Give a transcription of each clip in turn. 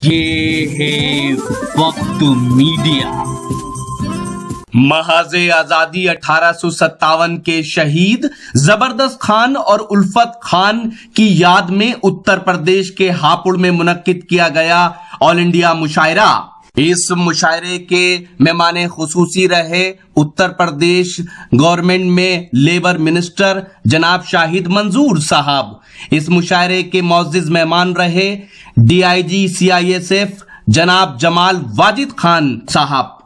ये है वक्त मीडिया। महाज़े आजादी 1857 के शहीद जबरदस्त खान और उल्फत खान की याद में उत्तर प्रदेश के हापुड़ में मुनक्किद किया गया ऑल इंडिया मुशायरा। इस मुशायरे के मेहमाने खुसूसी रहे उत्तर प्रदेश गवर्नमेंट में लेबर मिनिस्टर जनाब शाहिद मंजूर साहब। इस मुशायरे के मौजूद मेहमान रहे DIG CISF जनाब जमाल वाजिद खान साहब।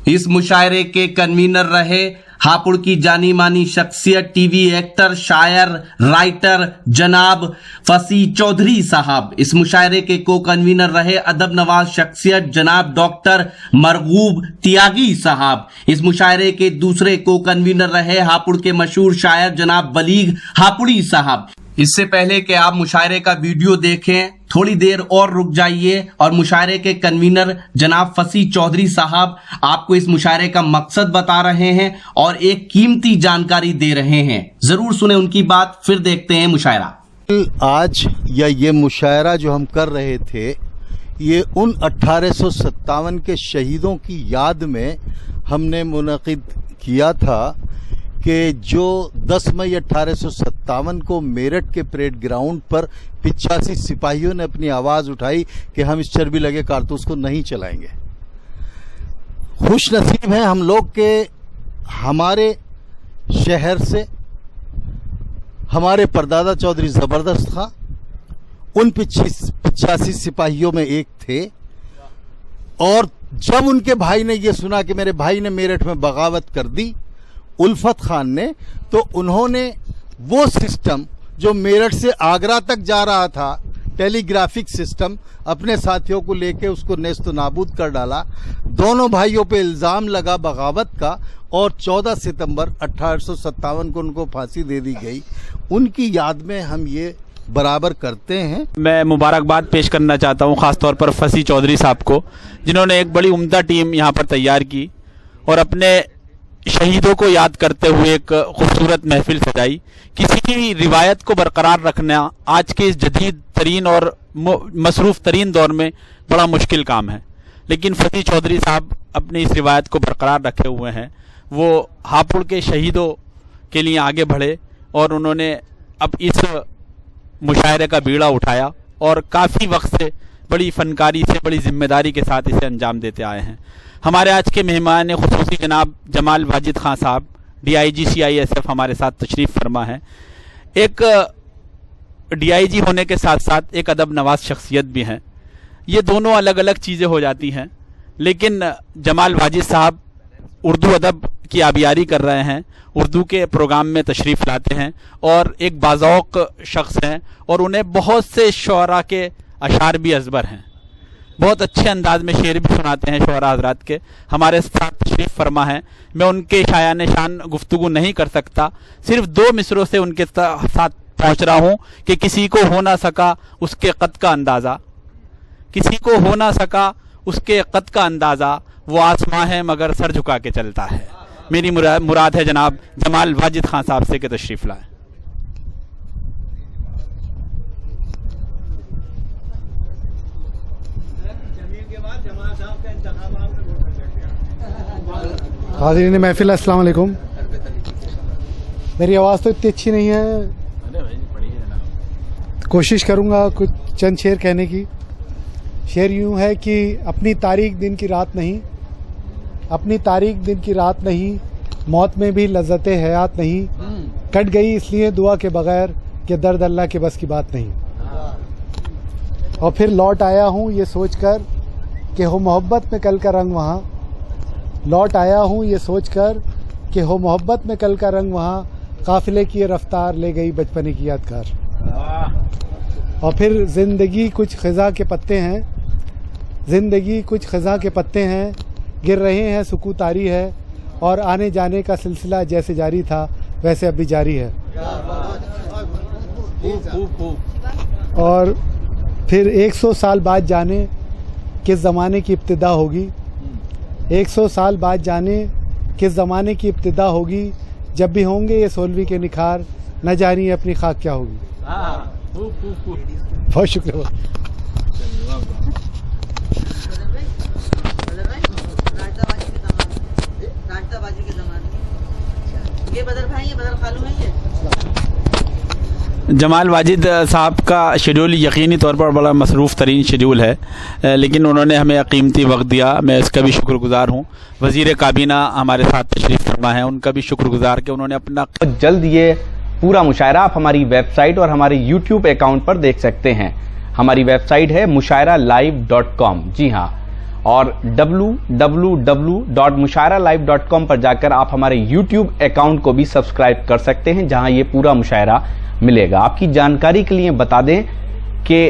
इस मुशायरे के कन्वीनर रहे हापुड़ की जानी मानी शख्सियत टीवी एक्टर शायर राइटर जनाब फसी चौधरी साहब। इस मुशायरे के को कन्वीनर रहे अदब नवाज शख्सियत जनाब डॉक्टर मरगूब त्यागी साहब। इस मुशायरे के दूसरे को कन्वीनर रहे हापुड़ के मशहूर शायर जनाब बलीग हापुड़ी साहब। इससे पहले कि आप मुशायरे का वीडियो देखें, थोड़ी देर और रुक जाइए और मुशायरे के कन्वीनर जनाब फसी चौधरी साहब आपको इस मुशायरे का मकसद बता रहे हैं और एक कीमती जानकारी दे रहे हैं। जरूर सुने उनकी बात, फिर देखते हैं मुशायरा। आज ये मुशायरा जो हम कर रहे थे, ये उन 1857 के शहीदों की याद में हमने मुनक़िद किया था कि जो 10 मई 1857 को मेरठ के परेड ग्राउंड पर 85 सिपाहियों ने अपनी आवाज उठाई कि हम इस चर्बी लगे कारतूस को नहीं चलाएंगे। खुश नसीब हैं हम लोग के हमारे शहर से हमारे परदादा चौधरी जबरदस्त खां उन 85 सिपाहियों में एक थे। और जब उनके भाई ने यह सुना कि मेरे भाई ने मेरठ में बगावत कर दी उल्फत खान ने, तो उन्होंने वो सिस्टम जो मेरठ से आगरा तक जा रहा था, टेलीग्राफिक सिस्टम, अपने साथियों को लेके उसको नेस्त नाबूद कर डाला। दोनों भाइयों पे इल्जाम लगा बगावत का और 14 सितंबर 1857 को उनको फांसी दे दी गई। उनकी याद में हम ये बराबर करते हैं। मैं मुबारकबाद पेश करना चाहता हूँ खासतौर पर फसी चौधरी साहब को, जिन्होंने एक बड़ी उम्दा टीम यहाँ पर तैयार की और अपने शहीदों को याद करते हुए एक खूबसूरत महफिल सजाई। किसी की रिवायत को बरकरार रखना आज के इस जदीद तरीन और मसरूफ तरीन दौर में बड़ा मुश्किल काम है, लेकिन फसी चौधरी साहब अपनी इस रिवायत को बरकरार रखे हुए हैं। वो हापुड़ के शहीदों के लिए आगे बढ़े और उन्होंने अब इस मुशायरे का बीड़ा उठाया और काफ़ी वक्त से बड़ी फनकारी से बड़ी जिम्मेदारी के साथ इसे अंजाम देते आए हैं। हमारे आज के मेहमान खुसूसी जनाब जमाल वाजिद खान साहब DIG CISF हमारे साथ तशरीफ़ फरमा है। एक DIG होने के साथ साथ एक अदब नवाज शख्सियत भी हैं। ये दोनों अलग अलग चीज़ें हो जाती हैं, लेकिन जमाल वाजिद साहब उर्दू अदब की आबियारी कर रहे हैं, उर्दू के प्रोग्राम में तशरीफ़ लाते हैं और एक बाज़ौक़ शख्स हैं और उन्हें बहुत से शुअरा के अशार भी अज़बर हैं। बहुत अच्छे अंदाज में शेर भी सुनाते हैं शुअरा हज़रात के। हमारे साथ तशरीफ़ फरमा है। मैं उनके शायान शान गुफ्तगू नहीं कर सकता, सिर्फ 2 मिसरों से उनके साथ पहुँच रहा हूँ कि किसी को हो ना सका उसके कद का अंदाज़ा, किसी को हो ना सका उसके कद का अंदाज़ा, वो आसमां है मगर सर झुका के चलता है। मेरी मुराद है जनाब जमाल वाजिद खान साहब से कि तशरीफ़ लाएँ। हाज़रीन महफिल अस्सलाम वालेकुम। मेरी आवाज़ तो इतनी अच्छी नहीं है, कोशिश करूँगा कुछ चंद शेर कहने की। शेर यूँ है कि अपनी तारीख दिन की रात नहीं, अपनी तारीख दिन की रात नहीं, मौत में भी लज्जत हयात नहीं, कट गई इसलिए दुआ के बगैर कि दर्द अल्लाह के बस की बात नहीं। और फिर लौट आया हूँ ये सोचकर कि हो मोहब्बत में कल का रंग वहाँ, लौट आया हूँ ये सोचकर कि हो मोहब्बत में कल का रंग वहाँ, काफिले की रफ्तार ले गई बचपने की यादगार। और फिर जिंदगी कुछ खज़ा के पत्ते हैं, जिंदगी कुछ खज़ा के पत्ते हैं, गिर रहे हैं सुकूतारी है और आने जाने का सिलसिला जैसे जारी था वैसे अब भी जारी है। और फिर 100 साल बाद जाने किस ज़माने की इब्तिदा होगी, 100 साल बाद जाने किस ज़माने की इब्तिदा होगी, जब भी होंगे ये 16वीं के निखार, न जानिए अपनी खाक क्या होगी। बहुत शुक्रिया। जमाल वाजिद साहब का शेड्यूल यकीनी तौर पर बड़ा मसरूफ़ तरीन शेड्यूल है, लेकिन उन्होंने हमें कीमती वक्त दिया, मैं इसका भी शुक्रगुजार हूँ। वज़ीर काबीना हमारे साथ तशरीफ़ फरमा है, उनका भी शुक्रगुजार कि उन्होंने अपना जल्द ये पूरा मुशायरा आप हमारी वेबसाइट और हमारे YouTube अकाउंट पर देख सकते हैं। हमारी वेबसाइट है mushairalive.com। जी हाँ, और www.mushairalive.com पर जाकर आप हमारे YouTube अकाउंट को भी सब्सक्राइब कर सकते हैं, जहां ये पूरा मुशायरा मिलेगा। आपकी जानकारी के लिए बता दें कि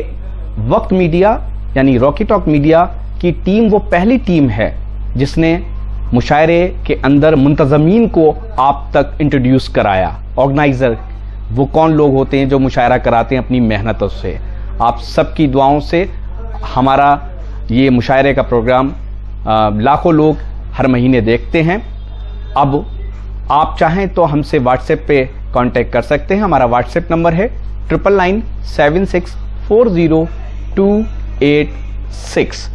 वक्त मीडिया यानी रॉकी टॉक मीडिया की टीम वो पहली टीम है जिसने मुशायरे के अंदर मुंतज़मीन को आप तक इंट्रोड्यूस कराया। ऑर्गेनाइज़र वो कौन लोग होते हैं जो मुशायरा कराते हैं अपनी मेहनतों से। आप सबकी दुआओं से हमारा ये मुशायरे का प्रोग्राम लाखों लोग हर महीने देखते हैं। अब आप चाहें तो हमसे व्हाट्सएप पे कांटेक्ट कर सकते हैं। हमारा व्हाट्सएप नंबर है 9997640286।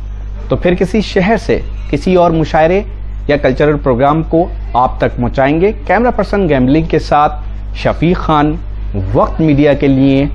तो फिर किसी शहर से किसी और मुशायरे या कल्चरल प्रोग्राम को आप तक पहुंचाएंगे। कैमरा पर्सन गैम्बलिंग के साथ शफीक खान, वक्त मीडिया के लिए